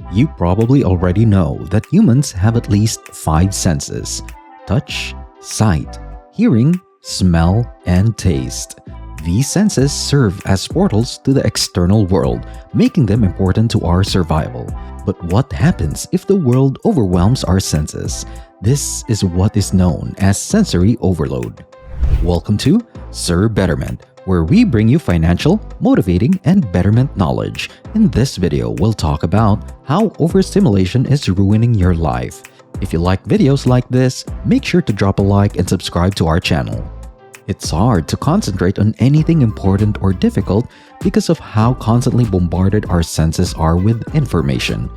You probably already know that humans have at least five senses: touch, sight, hearing, smell, and taste. These senses serve as portals to the external world, making them important to our survival. But what happens if the world overwhelms our senses? This is what is known as sensory overload. Welcome to Sir Betterment, where we bring you financial, motivating, and betterment knowledge. In this video, we'll talk about how overstimulation is ruining your life. If you like videos like this, make sure to drop a like and subscribe to our channel. It's hard to concentrate on anything important or difficult because of how constantly bombarded our senses are with information.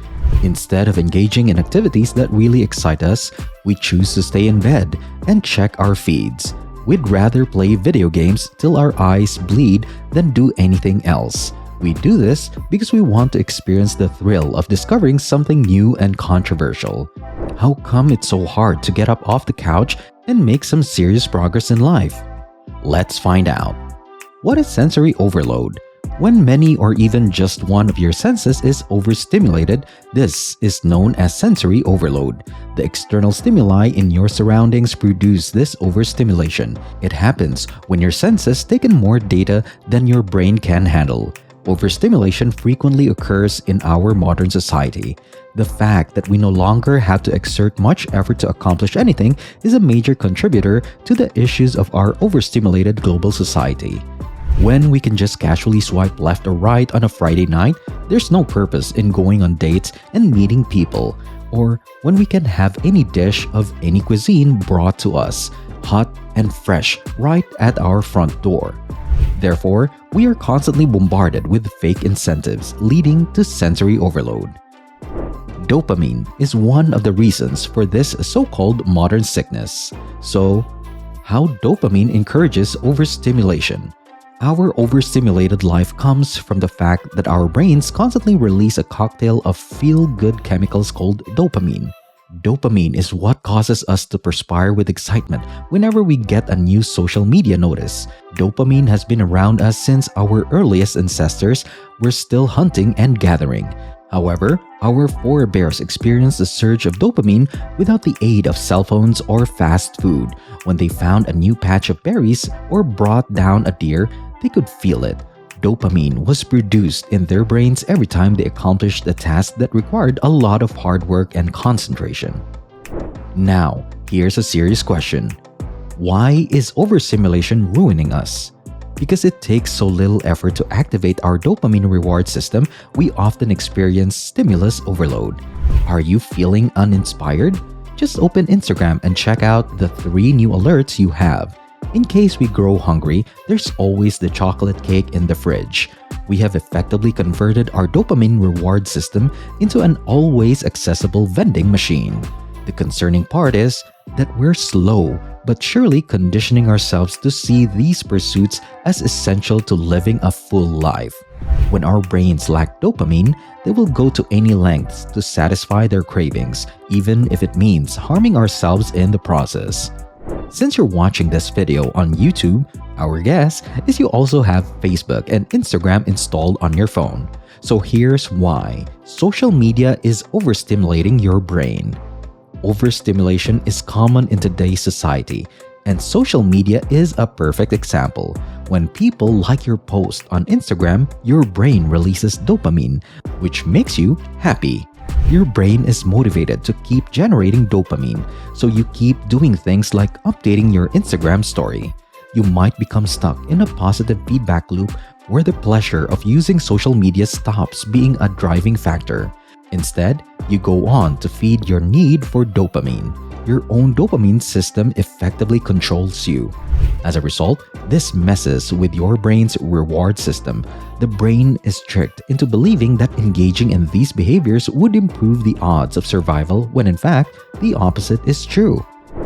Instead of engaging in activities that really excite us, we choose to stay in bed and check our feeds. We'd rather play video games till our eyes bleed than do anything else. We do this because we want to experience the thrill of discovering something new and controversial. How come it's so hard to get up off the couch and make some serious progress in life? Let's find out. What is sensory overload? When many or even just one of your senses is overstimulated, this is known as sensory overload. The external stimuli in your surroundings produce this overstimulation. It happens when your senses take in more data than your brain can handle. Overstimulation frequently occurs in our modern society. The fact that we no longer have to exert much effort to accomplish anything is a major contributor to the issues of our overstimulated global society. When we can just casually swipe left or right on a Friday night, there's no purpose in going on dates and meeting people. Or when we can have any dish of any cuisine brought to us, hot and fresh, right at our front door. Therefore, we are constantly bombarded with fake incentives, leading to sensory overload. Dopamine is one of the reasons for this so-called modern sickness. So, how dopamine encourages overstimulation? Our overstimulated life comes from the fact that our brains constantly release a cocktail of feel-good chemicals called dopamine. Dopamine is what causes us to perspire with excitement whenever we get a new social media notice. Dopamine has been around us since our earliest ancestors were still hunting and gathering. However, our forebears experienced a surge of dopamine without the aid of cell phones or fast food. When they found a new patch of berries or brought down a deer, they could feel it. Dopamine was produced in their brains every time they accomplished a task that required a lot of hard work and concentration. Now, here's a serious question. Why is overstimulation ruining us? Because it takes so little effort to activate our dopamine reward system, we often experience stimulus overload. Are you feeling uninspired? Just open Instagram and check out the 3 new alerts you have. In case we grow hungry, there's always the chocolate cake in the fridge. We have effectively converted our dopamine reward system into an always accessible vending machine. The concerning part is that we're slow but surely conditioning ourselves to see these pursuits as essential to living a full life. When our brains lack dopamine, they will go to any lengths to satisfy their cravings, even if it means harming ourselves in the process. Since you're watching this video on YouTube, our guess is you also have Facebook and Instagram installed on your phone. So here's why. Social media is overstimulating your brain. Overstimulation is common in today's society, and social media is a perfect example. When people like your post on Instagram, your brain releases dopamine, which makes you happy. Your brain is motivated to keep generating dopamine, so you keep doing things like updating your Instagram story. You might become stuck in a positive feedback loop where the pleasure of using social media stops being a driving factor. Instead, you go on to feed your need for dopamine. Your own dopamine system effectively controls you. As a result, this messes with your brain's reward system. The brain is tricked into believing that engaging in these behaviors would improve the odds of survival when in fact, the opposite is true.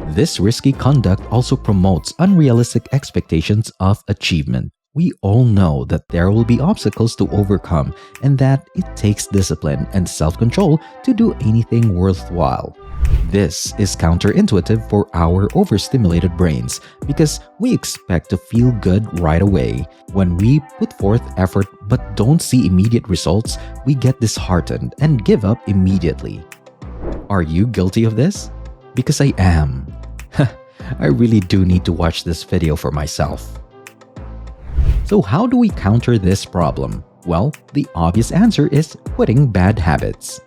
This risky conduct also promotes unrealistic expectations of achievement. We all know that there will be obstacles to overcome and that it takes discipline and self-control to do anything worthwhile. This is counterintuitive for our overstimulated brains because we expect to feel good right away. When we put forth effort but don't see immediate results, we get disheartened and give up immediately. Are you guilty of this? Because I am. I really do need to watch this video for myself. So how do we counter this problem? Well, the obvious answer is quitting bad habits.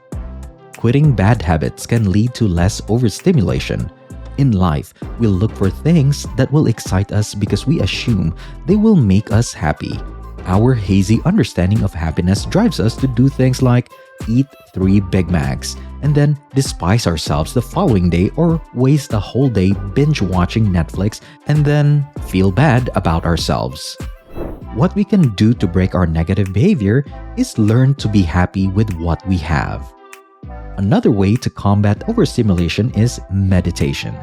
Quitting bad habits can lead to less overstimulation. In life, we'll look for things that will excite us because we assume they will make us happy. Our hazy understanding of happiness drives us to do things like eat 3 Big Macs and then despise ourselves the following day, or waste a whole day binge watching Netflix and then feel bad about ourselves. What we can do to break our negative behavior is learn to be happy with what we have. Another way to combat overstimulation is meditation.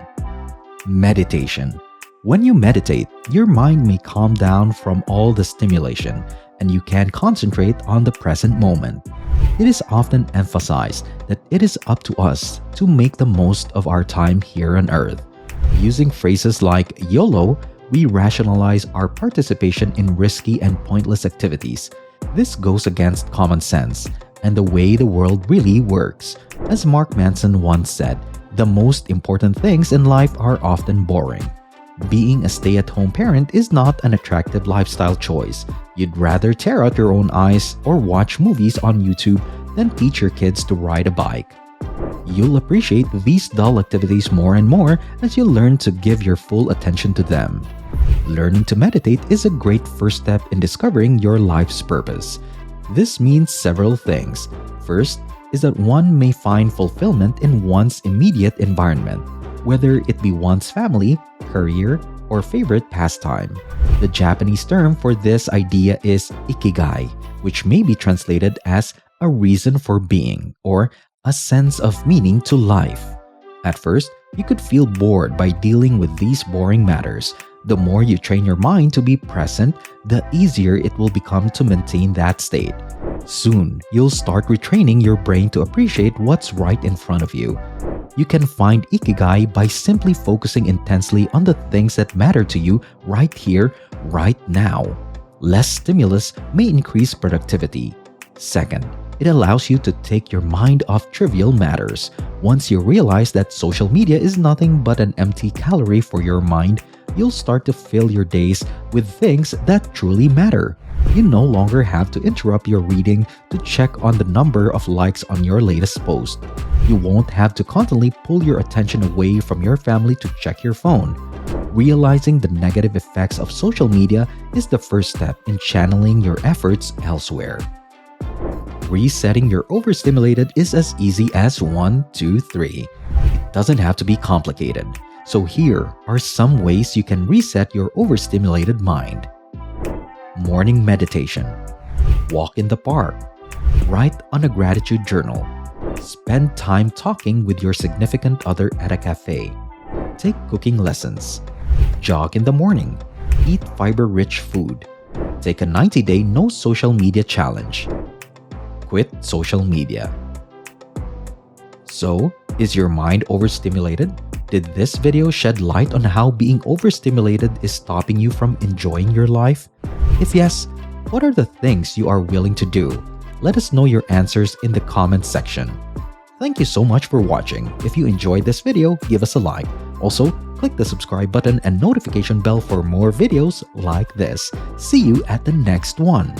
Meditation. When you meditate, your mind may calm down from all the stimulation and you can concentrate on the present moment. It is often emphasized that it is up to us to make the most of our time here on Earth. Using phrases like YOLO, we rationalize our participation in risky and pointless activities. This goes against common sense and the way the world really works. As Mark Manson once said, the most important things in life are often boring. Being a stay-at-home parent is not an attractive lifestyle choice. You'd rather tear out your own eyes or watch movies on YouTube than teach your kids to ride a bike. You'll appreciate these dull activities more and more as you learn to give your full attention to them. Learning to meditate is a great first step in discovering your life's purpose. This means several things. First is that one may find fulfillment in one's immediate environment, whether it be one's family, career, or favorite pastime. The Japanese term for this idea is ikigai, which may be translated as a reason for being or a sense of meaning to life. At first, you could feel bored by dealing with these boring matters. The more you train your mind to be present, the easier it will become to maintain that state. Soon, you'll start retraining your brain to appreciate what's right in front of you. You can find ikigai by simply focusing intensely on the things that matter to you right here, right now. Less stimulus may increase productivity. Second, it allows you to take your mind off trivial matters. Once you realize that social media is nothing but an empty calorie for your mind, you'll start to fill your days with things that truly matter. You no longer have to interrupt your reading to check on the number of likes on your latest post. You won't have to constantly pull your attention away from your family to check your phone. Realizing the negative effects of social media is the first step in channeling your efforts elsewhere. Resetting your overstimulated is as easy as 1, 2, 3. It doesn't have to be complicated. So here are some ways you can reset your overstimulated mind. Morning meditation. Walk in the park. Write on a gratitude journal. Spend time talking with your significant other at a cafe. Take cooking lessons. Jog in the morning. Eat fiber-rich food. Take a 90-day no social media challenge. Quit social media. So, is your mind overstimulated? Did this video shed light on how being overstimulated is stopping you from enjoying your life? If yes, what are the things you are willing to do? Let us know your answers in the comments section. Thank you so much for watching. If you enjoyed this video, give us a like. Also, click the subscribe button and notification bell for more videos like this. See you at the next one.